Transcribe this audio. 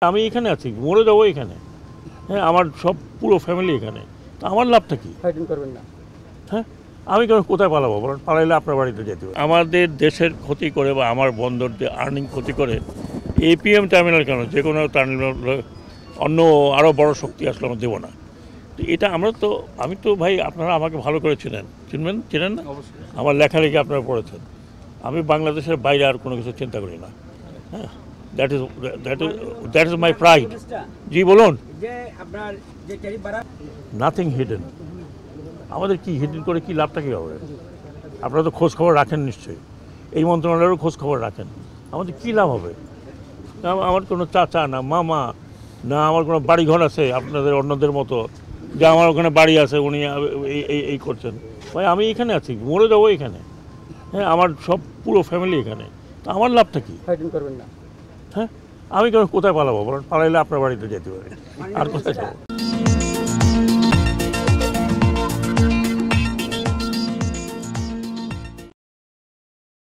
আমি এখানে আছি, মরে যাবো এখানে। হ্যাঁ, আমার সব পুরো ফ্যামিলি এখানে। তো আমার লাভটা কি? ফাইটিং করবেন না। হ্যাঁ, আমি কেন কোথায় পালাবো বলেন? পালাইলে আপনার বাড়িতে যেতে হবে। আমাদের দেশের ক্ষতি করে বা আমার বন্দরদের আর্নিং ক্ষতি করে এপিএম টার্মিনাল কেন, যে কোনো টার্মিনাল অন্য আরও বড় শক্তি আসলে আমরা দেবো না। তো এটা আমি তো ভাই, আপনারা আমাকে ভালো করে চেনেন না? আমার লেখালেখি আপনারা পড়েছেন। আমি বাংলাদেশের বাইরে আর কোনো কিছু চিন্তা করি না। হ্যাঁ, দ্যাট ইজ মাই প্রাইড। জি বলুন। Nothing hidden. আমাদের কি হিডেন করে কি লাভটা কী হবে? আপনারা তো খোঁজ খবর রাখেন নিশ্চয়ই, এই মন্ত্রণালয়েরও খোঁজ খবর রাখেন। আমাদের কী লাভ হবে? আমার কোনো চাচা না মামা না, আমার কোনো বাড়িঘর আছে আপনাদের অন্যদের মতো, যে আমার ওখানে বাড়ি আছে, উনি এই করছেন। ভাই আমি এখানে আছি, মরে যাবো এখানে। হ্যাঁ, আমার সব পুরো ফ্যামিলি এখানে। তো আমার লাভটা কি? ফাইটিং করবেন না। হ্যাঁ, আমি কেন কোথায় পালাবো বলেন? পালাইলে আপনার বাড়িতে যেতে হবে, আর কোথায় যাবো?